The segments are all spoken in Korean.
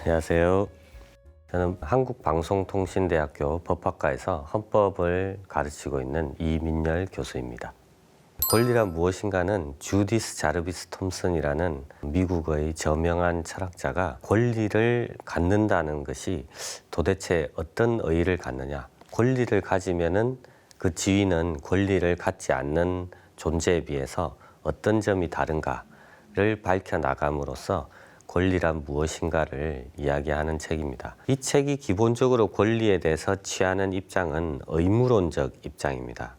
안녕하세요. 저는 한국방송통신대학교 법학과에서 헌법을 가르치고 있는 이민열 교수입니다. 권리란 무엇인가는 주디스 자르비스 톰슨이라는 미국의 저명한 철학자가 권리를 갖는다는 것이 도대체 어떤 의의를 갖느냐, 권리를 가지면은 그 지위는 권리를 갖지 않는 존재에 비해서 어떤 점이 다른가를 밝혀나감으로써 권리란 무엇인가를 이야기하는 책입니다. 이 책이 기본적으로 권리에 대해서 취하는 입장은 의무론적 입장입니다.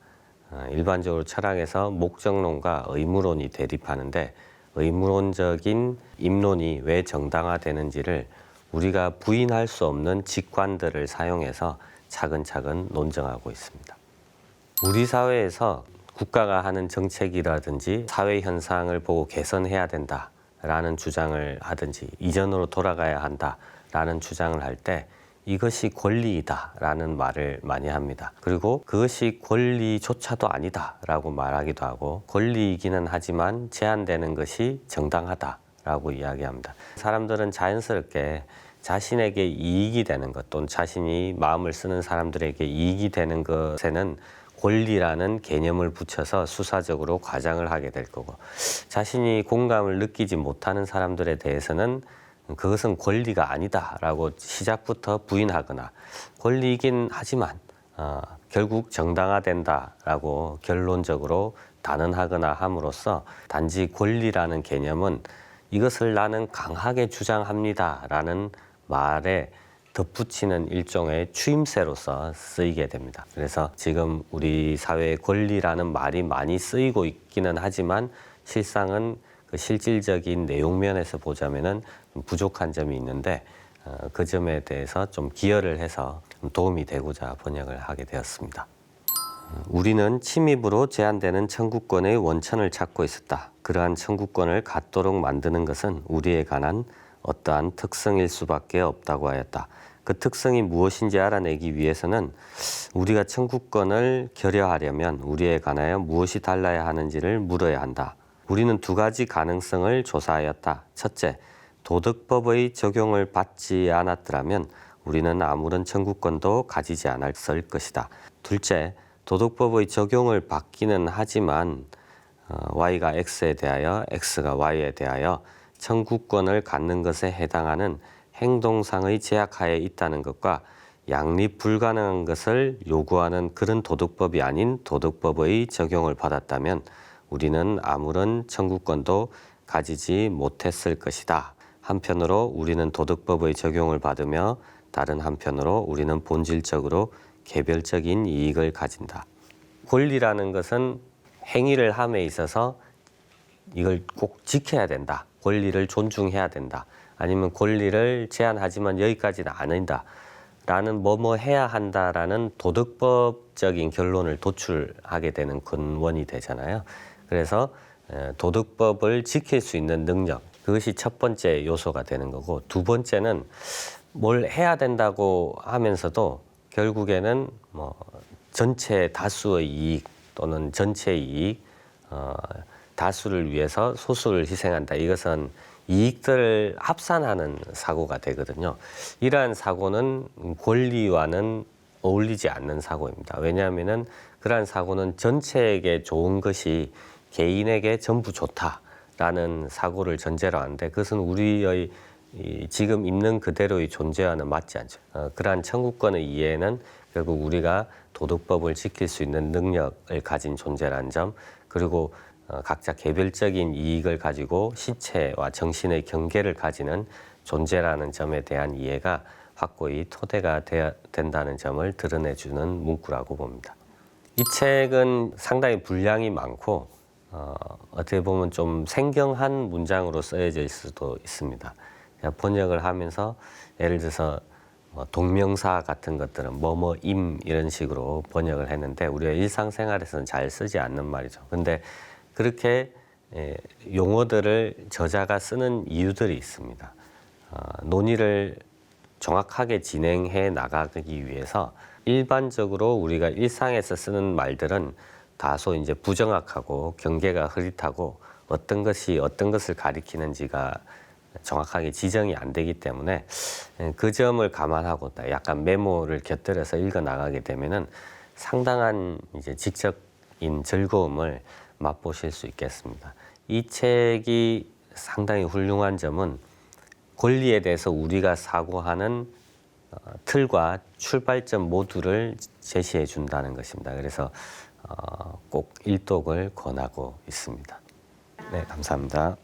일반적으로 철학에서 목적론과 의무론이 대립하는데 의무론적인 입론이 왜 정당화되는지를 우리가 부인할 수 없는 직관들을 사용해서 차근차근 논증하고 있습니다. 우리 사회에서 국가가 하는 정책이라든지 사회 현상을 보고 개선해야 된다라는 주장을 하든지 이전으로 돌아가야 한다라는 주장을 할 때 이것이 권리이다라는 말을 많이 합니다. 그리고 그것이 권리조차도 아니다라고 말하기도 하고 권리이기는 하지만 제한되는 것이 정당하다라고 이야기합니다. 사람들은 자연스럽게 자신에게 이익이 되는 것 또는 자신이 마음을 쓰는 사람들에게 이익이 되는 것에는 권리라는 개념을 붙여서 수사적으로 과장을 하게 될 거고 자신이 공감을 느끼지 못하는 사람들에 대해서는 그것은 권리가 아니다라고 시작부터 부인하거나 권리이긴 하지만 결국 정당화된다라고 결론적으로 단언하거나 함으로써 단지 권리라는 개념은 이것을 나는 강하게 주장합니다라는 말에 덧붙이는 일종의 추임새로서 쓰이게 됩니다. 그래서 지금 우리 사회의 권리라는 말이 많이 쓰이고 있기는 하지만 실상은 그 실질적인 내용면에서 보자면은 부족한 점이 있는데 그 점에 대해서 좀 기여를 해서 도움이 되고자 번역을 하게 되었습니다. 우리는 침입으로 제한되는 청구권의 원천을 찾고 있었다. 그러한 청구권을 갖도록 만드는 것은 우리에 관한 어떠한 특성일 수밖에 없다고 하였다. 그 특성이 무엇인지 알아내기 위해서는 우리가 청구권을 결여하려면 우리에 관하여 무엇이 달라야 하는지를 물어야 한다. 우리는 두 가지 가능성을 조사하였다. 첫째, 도덕법의 적용을 받지 않았더라면 우리는 아무런 청구권도 가지지 않았을 것이다. 둘째, 도덕법의 적용을 받기는 하지만 Y가 X에 대하여 X가 Y에 대하여 청구권을 갖는 것에 해당하는 행동상의 제약하에 있다는 것과 양립 불가능한 것을 요구하는 그런 도덕법이 아닌 도덕법의 적용을 받았다면 우리는 아무런 청구권도 가지지 못했을 것이다. 한편으로 우리는 도덕법의 적용을 받으며 다른 한편으로 우리는 본질적으로 개별적인 이익을 가진다. 권리라는 것은 행위를 함에 있어서 이걸 꼭 지켜야 된다. 권리를 존중해야 된다. 아니면 권리를 제한하지만 여기까지는 아니다. 라는 뭐뭐 해야 한다라는 도덕법적인 결론을 도출하게 되는 근원이 되잖아요. 그래서 도덕법을 지킬 수 있는 능력, 그것이 첫 번째 요소가 되는 거고 두 번째는 뭘 해야 된다고 하면서도 결국에는 뭐 전체 다수의 이익 또는 전체의 이익, 다수를 위해서 소수를 희생한다. 이것은 이익들을 합산하는 사고가 되거든요. 이러한 사고는 권리와는 어울리지 않는 사고입니다. 왜냐하면은 그러한 사고는 전체에게 좋은 것이 개인에게 전부 좋다라는 사고를 전제로 하는데 그것은 우리의 지금 있는 그대로의 존재와는 맞지 않죠. 그러한 청구권의 이해는 결국 우리가 도덕법을 지킬 수 있는 능력을 가진 존재라는 점, 그리고 각자 개별적인 이익을 가지고 신체와 정신의 경계를 가지는 존재라는 점에 대한 이해가 확고히 토대가 된다는 점을 드러내주는 문구라고 봅니다. 이 책은 상당히 분량이 많고 어떻게 보면 좀 생경한 문장으로 쓰여져 있을 수도 있습니다. 번역을 하면서 예를 들어서 동명사 같은 것들은 뭐뭐임 이런 식으로 번역을 했는데 우리가 일상생활에서는 잘 쓰지 않는 말이죠. 근데 그렇게 용어들을 저자가 쓰는 이유들이 있습니다. 논의를 정확하게 진행해 나가기 위해서 일반적으로 우리가 일상에서 쓰는 말들은 다소 이제 부정확하고 경계가 흐릿하고 어떤 것이 어떤 것을 가리키는지가 정확하게 지정이 안 되기 때문에 그 점을 감안하고 약간 메모를 곁들여서 읽어 나가게 되면은 상당한 이제 지적인 즐거움을 맛보실 수 있겠습니다. 이 책이 상당히 훌륭한 점은 권리에 대해서 우리가 사고하는 틀과 출발점 모두를 제시해 준다는 것입니다. 그래서 꼭 일독을 권하고 있습니다. 네, 감사합니다.